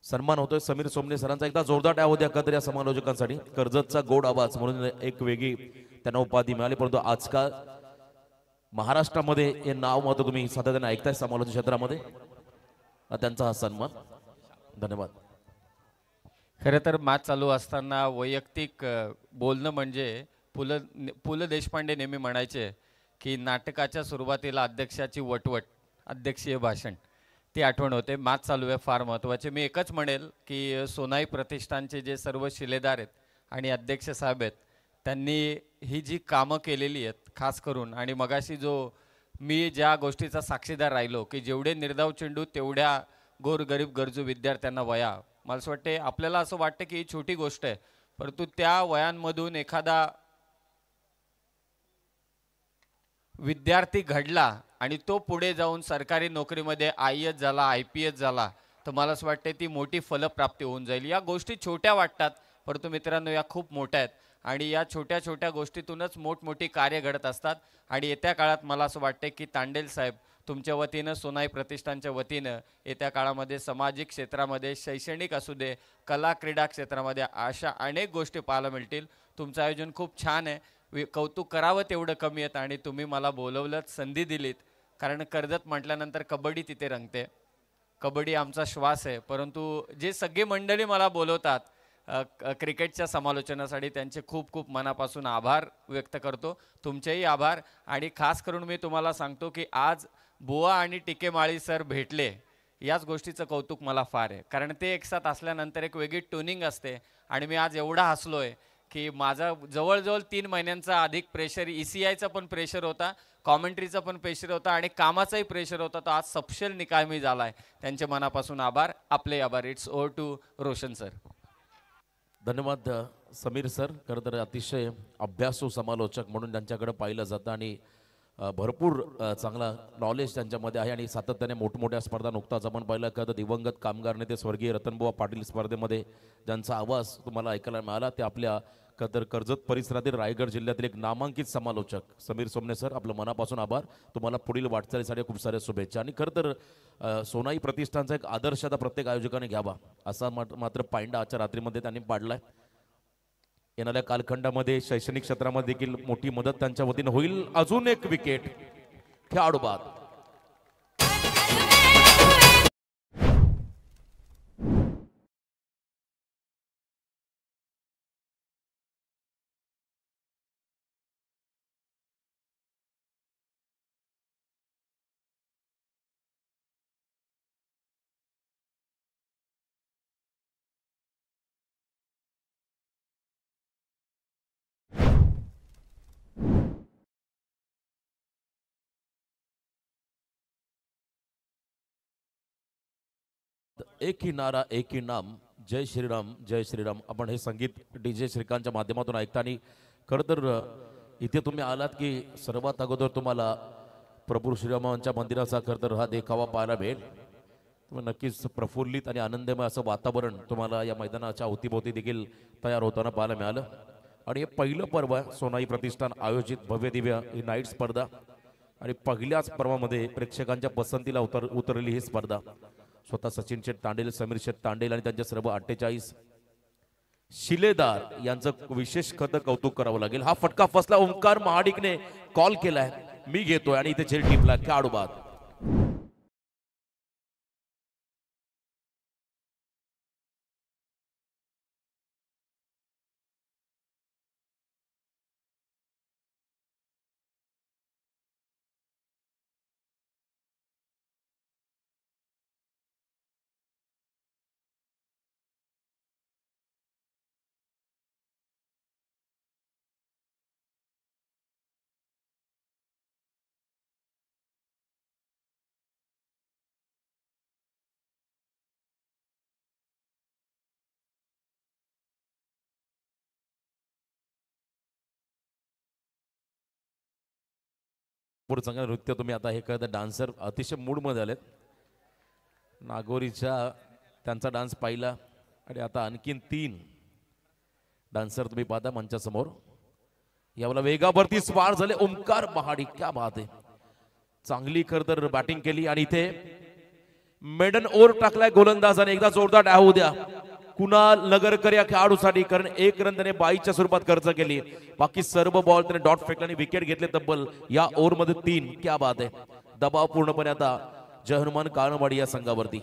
सन्मान होतोय समीर सोमने सरांचा. एकदा जोरदार टाळ्या होत्या कदर या समालोचकांसाठी. कर्जतचा गोड आवाज म्हणून एक वेगळी त्यांना उपाधी मिळाली. परंतु आजकाल महाराष्ट्रामध्ये हे नाव मात्र तुम्ही सातत्याने ऐकताय समालोचन क्षेत्रामध्ये. त्यांचा हा सन्मान. धन्यवाद. खरं तर मॅच चालू असताना वैयक्तिक बोलणं म्हणजे पु ल देशपांडे नेहमी म्हणायचे की नाटकाच्या सुरुवातीला अध्यक्षाची वटवट, अध्यक्षीय भाषण, ती आठवण होते. मॅच चालू आहे फार महत्त्वाचे. मी एकच म्हणेल की सोनाई प्रतिष्ठानचे जे सर्व शिलेदार आहेत आणि अध्यक्ष साहेब आहेत त्यांनी ही जी कामं केलेली आहेत खास करून, आणि मगाशी जो मी ज्या गोष्टीचा साक्षीदार राहिलो की जेवढे निर्धाव चेंडू तेवढ्या गोरगरीब गरजू विद्यार्थ्यांना वया. मला असं वाटते आपल्याला असं वाटतं की ही छोटी गोष्ट आहे, परंतु त्या वयांमधून एखादा विद्यार्थी घडला आणि तो पुढे जाऊन सरकारी नोकरीमध्ये IAS झाला, IPS झाला, तर मला असं वाटते ती मोठी फलप्राप्ती होऊन जाईल. या गोष्टी छोट्या वाटतात, परंतु मित्रांनो या खूप मोठ्या आहेत आणि या छोट्या छोट्या गोष्टीतूनच मोठमोठी कार्य घडत असतात. आणि येत्या काळात मला असं वाटते की तांडेल साहेब तुमच्या वतीनं, सोनाई प्रतिष्ठानच्या वतीनं येत्या काळामध्ये सामाजिक क्षेत्रामध्ये, शैक्षणिक असू दे, कला क्रीडा क्षेत्रामध्ये अशा अनेक गोष्टी पाहायला मिळतील. तुमचं आयोजन खूप छान आहे. कौतुक करावं तेवढं कमी आहेत आणि तुम्ही मला बोलवलं, संधी दिलीत. कारण कर्जत म्हटल्यानंतर कबड्डी तिथे रंगते. कबड्डी आमचा श्वास आहे. परंतु जे सगळी मंडळी मला बोलवतात क्रिकेटच्या समालोचनासाठी त्यांचे खूप खूप मनापासून आभार व्यक्त करतो. तुमचेही आभार. आणि खास करून मी तुम्हाला सांगतो की आज बुवा आणि टिकेमाळी सर भेटले, याच गोष्टीचं कौतुक मला फार आहे. कारण ते एकसाथ असल्यानंतर एक वेगळी ट्युनिंग असते. आणि मी आज एवढा हसलोय की माझा जवळजवळ 3 महिन्यांचा अधिक प्रेशर, ECIचा पण प्रेशर होता, कॉमेंट्रीचा पण प्रेशर होता आणि कामाचाही प्रेशर होता. तो आज सपशेल निकामी झाला आहे. त्यांचे मनापासून आभार. आपले आभार. It's over to Roshan sir. धन्यवाद समीर सर. खरं तर अतिशय अभ्यासू समालोचक म्हणून त्यांच्याकडे पाहिलं जातं आणि भरपूर चांगला नॉलेज त्यांच्यामध्ये आहे आणि सातत्याने मोठमोठ्या स्पर्धा. नुकताच आपण पाहिलं का दिवंगत कामगार नेते स्वर्गीय रतनबुवा पाटील स्पर्धेमध्ये ज्यांचा आवाज तुम्हाला ऐकायला मिळाला ते आपल्या कर्जत परिसरातील रायगड जिल्ह्यातील एक नामांकित समालोचक समीर सोमने सर. आपलं मनापासून आभार. तुम्हाला पुढील वाटचालीसाठी खूप साऱ्या शुभेच्छा. आणि खरं तर सोनाई प्रतिष्ठानचा एक आदर्श आता प्रत्येक आयोजकाने घ्यावा असा मात्र पायंडा आजच्या रात्रीमध्ये त्यांनी पाडलाय. येणाऱ्या कालखंडामध्ये शैक्षणिक क्षेत्रामध्ये देखील मोठी मदत त्यांच्या वतीने होईल. अजून एक विकेट खेळाडू बाद. एक ही नारा एक ही नाम, जय श्रीराम जय श्रीराम. आपण हे संगीत DJ श्रीकांतच्या माध्यमातून ऐकता. आणि खरं तर इथे तुम्ही आलात की सर्वात अगोदर तुम्हाला प्रभू श्रीरामांच्या मंदिराचा खरं तर हा देखावा पाहायला मिळेल. तुम्ही नक्कीच प्रफुल्लित आणि आनंदमय असं वातावरण तुम्हाला या मैदानाच्या अवतीभोवती देखील तयार होताना पाहायला मिळालं. आणि हे पहिलं पर्व आहे सोनाई प्रतिष्ठान आयोजित भव्य दिव्य ही नाईट स्पर्धा. आणि पहिल्याच पर्वामध्ये प्रेक्षकांच्या पसंतीला उतरली ही स्पर्धा. स्वतः सचिन शेठ तांडेल, समीर शेठ तांडेल आणि त्यांच्या सर्व 48 शिलेदार यांचं विशेष कौतुक करावं लागेल. हा फटका फसला. ओंकार महाडिकने कॉल केलाय, मी घेतोय आणि इथे झेल टिपला. खेळाडू बाद. पुढे चांगलं नृत्य तुम्ही आता हे कळतं. डान्सर अतिशय मूडमध्ये आलेत. नागोरीच्या त्यांचा डान्स पाहिला आणि आता आणखीन 3 डान्सर तुम्ही पाहता मंचासमोर. यावेळेला वेगावरती स्वार झाले ओंकार महाडिक. क्या बात आहे. चांगली खरं तर बॅटिंग केली आणि इथे मेडन ओव्हर टाकलाय गोलंदाजाने, एकदा जोरदार डाव होऊ द्या कुणाल नगरकर या खेळाडूसाठी, कारण 1 रन त्याने बाईच्या स्वरूपात खर्च केली, बाकी सर्व बॉल त्याने डॉट फेकले आणि विकेट घेतले तब्बल या ओव्हर मध्ये 3. क्या बात आहे. दबाव पूर्णपणे आता जय हनुमान कानवाडी या संघावरती.